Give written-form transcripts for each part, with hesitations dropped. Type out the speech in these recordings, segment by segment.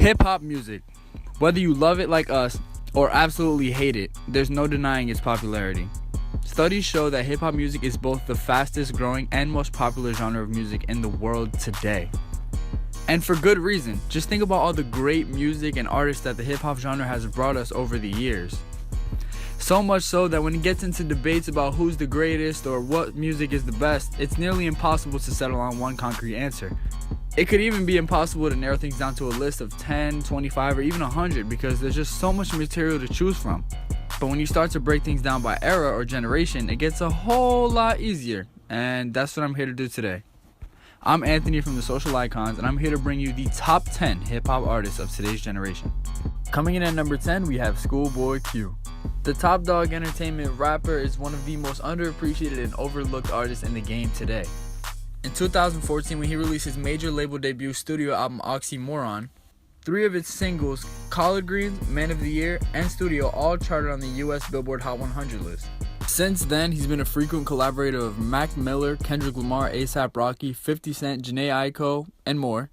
Hip-hop music. Whether you love it like us or absolutely hate it, there's no denying its popularity. Studies show that hip-hop music is both the fastest growing and most popular genre of music in the world today. And for good reason. Just think about all the great music and artists that the hip-hop genre has brought us over the years. So much so that when it gets into debates about who's the greatest or what music is the best, it's nearly impossible to settle on one concrete answer. It could even be impossible to narrow things down to a list of 10, 25, or even 100 because there's just so much material to choose from. But when you start to break things down by era or generation, it gets a whole lot easier. And that's what I'm here to do today. I'm Anthony from the Social Icons, and I'm here to bring you the top 10 hip-hop artists of today's generation. Coming in at number 10, we have Schoolboy Q. The Top Dog Entertainment rapper is one of the most underappreciated and overlooked artists in the game today. In 2014, when he released his major label debut studio album Oxymoron, 3 of its singles, Collard Greens, Man of the Year, and Studio, all charted on the US Billboard Hot 100 list. Since then, he's been a frequent collaborator of Mac Miller, Kendrick Lamar, A$AP Rocky, 50 Cent, Jhené Aiko, and more.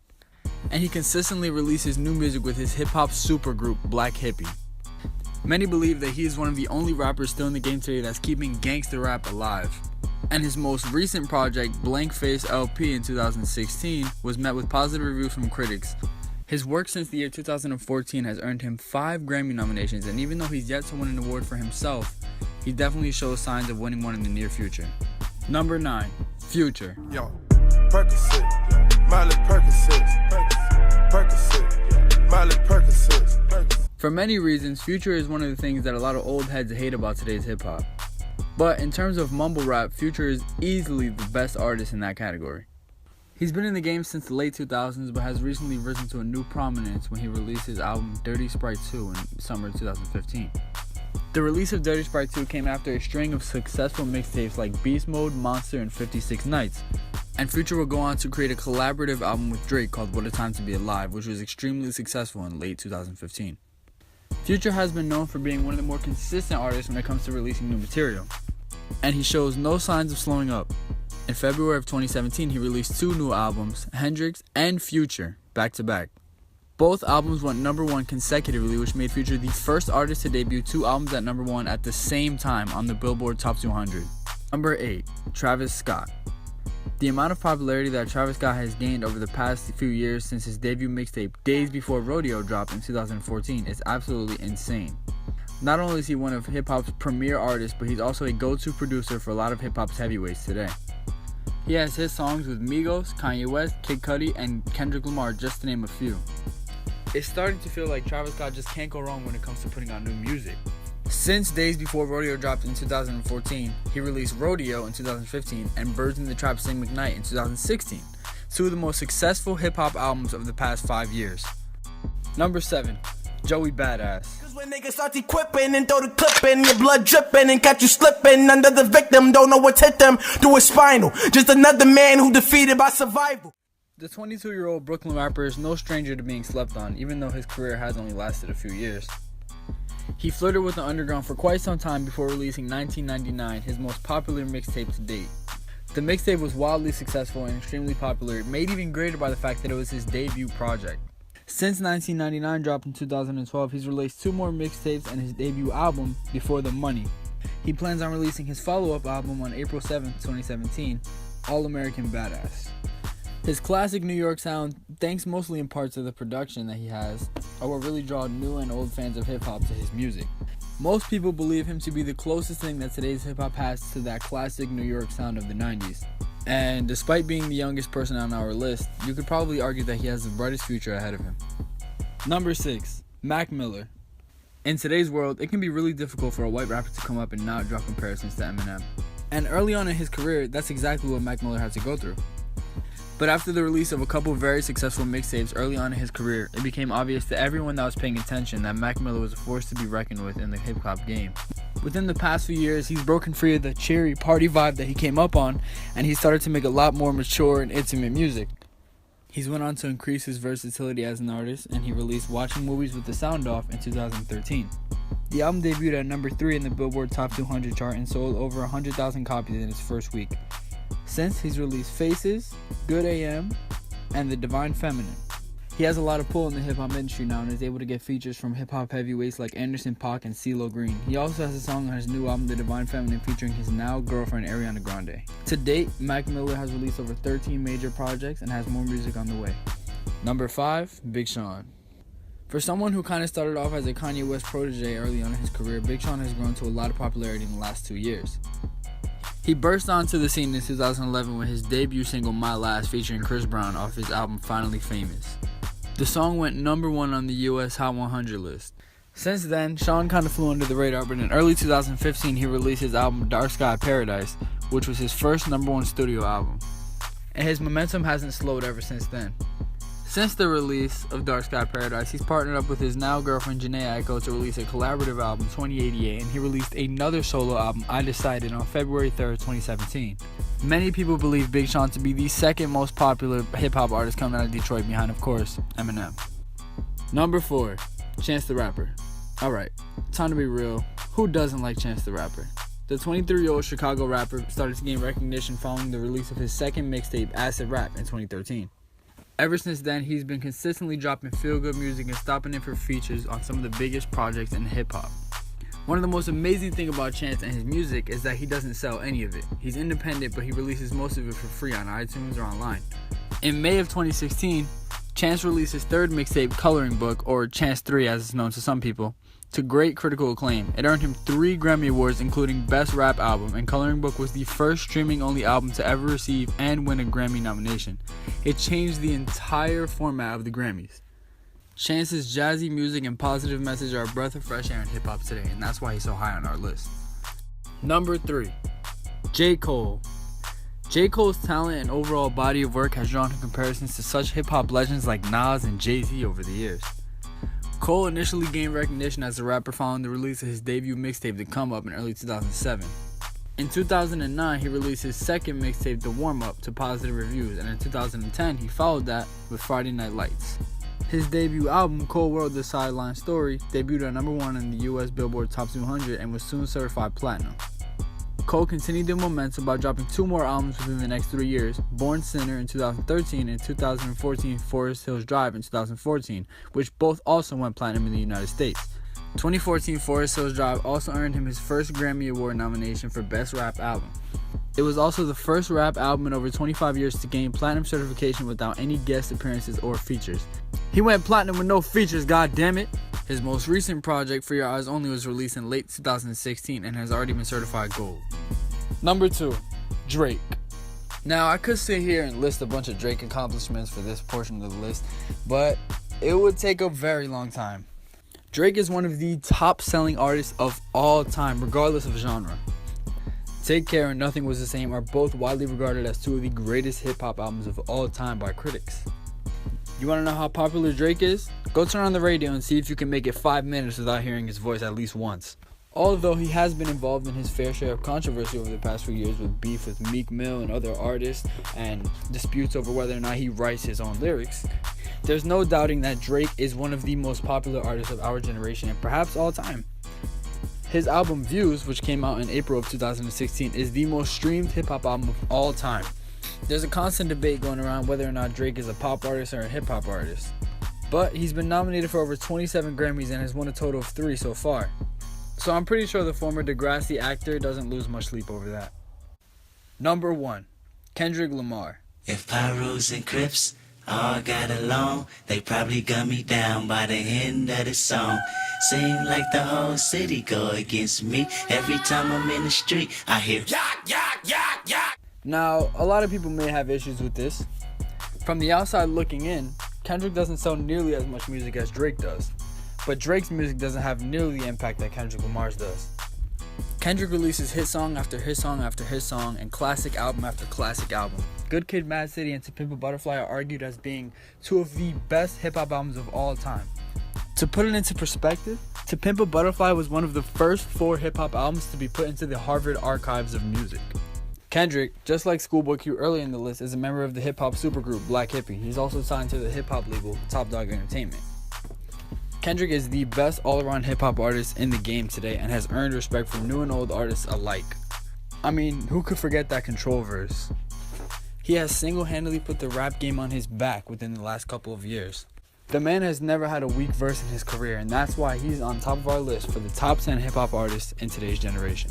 And he consistently releases new music with his hip-hop supergroup, Black Hippie. Many believe that he is one of the only rappers still in the game today that's keeping gangster rap alive. And his most recent project, Blank Face LP in 2016, was met with positive reviews from critics. His work since the year 2014 has earned him 5 Grammy nominations, and even though he's yet to win an award for himself, he definitely shows signs of winning one in the near future. Number 9, Future. Yo, Percocet, Miley Percocet, Percocet, Miley Percocet. For many reasons, Future is one of the things that a lot of old heads hate about today's hip-hop. But in terms of mumble rap, Future is easily the best artist in that category. He's been in the game since the late 2000s, but has recently risen to a new prominence when he released his album Dirty Sprite 2 in summer 2015. The release of Dirty Sprite 2 came after a string of successful mixtapes like Beast Mode, Monster, and 56 Nights. And Future will go on to create a collaborative album with Drake called What a Time to Be Alive, which was extremely successful in late 2015. Future has been known for being one of the more consistent artists when it comes to releasing new material. And he shows no signs of slowing up. In February of 2017, he released 2 new albums, Hendrix and Future, back to back. Both albums went number 1 consecutively, which made Future the first artist to debut 2 albums at number 1 at the same time on the Billboard Top 200. Number 8, Travis Scott. The amount of popularity that Travis Scott has gained over the past few years since his debut mixtape Days Before Rodeo dropped in 2014 is absolutely insane. Not only is he one of hip-hop's premier artists, but he's also a go-to producer for a lot of hip-hop's heavyweights today. He has hit songs with Migos, Kanye West, Kid Cudi, and Kendrick Lamar, just to name a few. It's starting to feel like Travis Scott just can't go wrong when it comes to putting out new music. Since Days Before Rodeo dropped in 2014, he released Rodeo in 2015 and Birds in the Trap Sing McKnight in 2016, 2 of the most successful hip-hop albums of the past 5 years. Number 7, Joey Badass. Cause when niggas start equipping and throw the clip in, your blood dripping and catch you slipping under the victim, don't know what's hit them through his spinal. Just another man who defeated by survival. The 22-year-old Brooklyn rapper is no stranger to being slept on, even though his career has only lasted a few years. He flirted with the underground for quite some time before releasing 1999, his most popular mixtape to date. The mixtape was wildly successful and extremely popular, made even greater by the fact that it was his debut project. Since 1999 dropped in 2012, he's released 2 more mixtapes and his debut album, Before the Money. He plans on releasing his follow-up album on April 7, 2017, All American Badass. His classic New York sound, thanks mostly in part to the production that he has, are what really draw new and old fans of hip-hop to his music. Most people believe him to be the closest thing that today's hip-hop has to that classic New York sound of the 90s. And despite being the youngest person on our list, you could probably argue that he has the brightest future ahead of him. Number 6, Mac Miller. In today's world, it can be really difficult for a white rapper to come up and not draw comparisons to Eminem. And early on in his career, that's exactly what Mac Miller had to go through. But after the release of a couple very successful mixtapes early on in his career, it became obvious to everyone that was paying attention that Mac Miller was a force to be reckoned with in the hip-hop game. Within the past few years, he's broken free of the cheery party vibe that he came up on, and he started to make a lot more mature and intimate music. He's went on to increase his versatility as an artist, and he released Watching Movies with the Sound Off in 2013. The album debuted at number 3 in the Billboard Top 200 chart and sold over 100,000 copies in its first week. Since, he's released Faces, Good AM, and The Divine Feminine. He has a lot of pull in the hip-hop industry now and is able to get features from hip-hop heavyweights like Anderson .Paak and CeeLo Green. He also has a song on his new album, The Divine Feminine, featuring his now girlfriend Ariana Grande. To date, Mac Miller has released over 13 major projects and has more music on the way. Number 5, Big Sean. For someone who kind of started off as a Kanye West protege early on in his career, Big Sean has grown to a lot of popularity in the last 2 years. He burst onto the scene in 2011 with his debut single My Last featuring Chris Brown off his album Finally Famous. The song went number 1 on the US Hot 100 list. Since then, Sean kind of flew under the radar, but in early 2015 he released his album Dark Sky Paradise, which was his first number 1 studio album. And his momentum hasn't slowed ever since then. Since the release of Dark Sky Paradise, he's partnered up with his now girlfriend Janae Aiko to release a collaborative album, 2088, and he released another solo album, I Decided, on February 3rd, 2017. Many people believe Big Sean to be the second most popular hip-hop artist coming out of Detroit, behind, of course, Eminem. Number 4, Chance the Rapper. Alright, time to be real. Who doesn't like Chance the Rapper? The 23-year-old Chicago rapper started to gain recognition following the release of his second mixtape, Acid Rap, in 2013. Ever since then, he's been consistently dropping feel-good music and stopping in for features on some of the biggest projects in hip-hop. One of the most amazing things about Chance and his music is that he doesn't sell any of it. He's independent, but he releases most of it for free on iTunes or online. In May of 2016, Chance released his third mixtape, Coloring Book, or Chance 3 as it's known to some people, to great critical acclaim. It earned him 3 Grammy Awards, including Best Rap Album, and Coloring Book was the first streaming-only album to ever receive and win a Grammy nomination. It changed the entire format of the Grammys. Chance's jazzy music and positive message are a breath of fresh air in hip-hop today, and that's why he's so high on our list. Number 3, J. Cole. J. Cole's talent and overall body of work has drawn him comparisons to such hip-hop legends like Nas and Jay-Z over the years. Cole initially gained recognition as a rapper following the release of his debut mixtape, The Come Up, in early 2007. In 2009, he released his second mixtape, The Warm Up, to positive reviews, and in 2010, he followed that with Friday Night Lights. His debut album, Cold World: The Sideline Story, debuted at number 1 in the US Billboard Top 200 and was soon certified platinum. Cole continued the momentum by dropping 2 more albums within the next 3 years, Born Sinner in 2013 and 2014 Forest Hills Drive in 2014, which both also went platinum in the United States. 2014 Forest Hills Drive also earned him his first Grammy Award nomination for Best Rap Album. It was also the first rap album in over 25 years to gain platinum certification without any guest appearances or features. He went platinum with no features, goddammit! His most recent project, For Your Eyes Only, was released in late 2016 and has already been certified gold. Number 2, Drake. Now, I could sit here and list a bunch of Drake accomplishments for this portion of the list, but it would take a very long time. Drake is one of the top-selling artists of all time, regardless of genre. Take Care and Nothing Was the Same are both widely regarded as 2 of the greatest hip-hop albums of all time by critics. You want to know how popular Drake is? Go turn on the radio and see if you can make it 5 minutes without hearing his voice at least once. Although he has been involved in his fair share of controversy over the past few years with beef with Meek Mill and other artists and disputes over whether or not he writes his own lyrics, there's no doubting that Drake is one of the most popular artists of our generation and perhaps all time. His album Views, which came out in April of 2016, is the most streamed hip-hop album of all time. There's a constant debate going around whether or not Drake is a pop artist or a hip-hop artist. But he's been nominated for over 27 Grammys and has won a total of 3 so far. So I'm pretty sure the former Degrassi actor doesn't lose much sleep over that. Number 1, Kendrick Lamar. If Pyros and Crips all got along, they probably gun me down by the end of the song. Seem like the whole city go against me. Every time I'm in the street, I hear yak, yak, yak, yak. Now, a lot of people may have issues with this. From the outside looking in, Kendrick doesn't sell nearly as much music as Drake does. But Drake's music doesn't have nearly the impact that Kendrick Lamar's does. Kendrick releases hit song after hit song after hit song and classic album after classic album. Good Kid, Mad City and To Pimp a Butterfly are argued as being 2 of the best hip-hop albums of all time. To put it into perspective, To Pimp a Butterfly was one of the first 4 hip-hop albums to be put into the Harvard Archives of Music. Kendrick, just like Schoolboy Q earlier in the list, is a member of the hip-hop supergroup Black Hippie. He's also signed to the hip-hop label Top Dog Entertainment. Kendrick is the best all-around hip-hop artist in the game today and has earned respect from new and old artists alike. I mean, who could forget that Control verse? He has single-handedly put the rap game on his back within the last couple of years. The man has never had a weak verse in his career, and that's why he's on top of our list for the top 10 hip-hop artists in today's generation.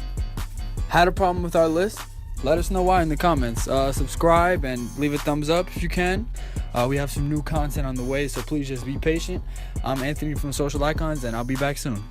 Had a problem with our list? Let us know why in the comments. Subscribe and leave a thumbs up if you can. We have some new content on the way, so please just be patient. I'm Anthony from Social Icons, and I'll be back soon.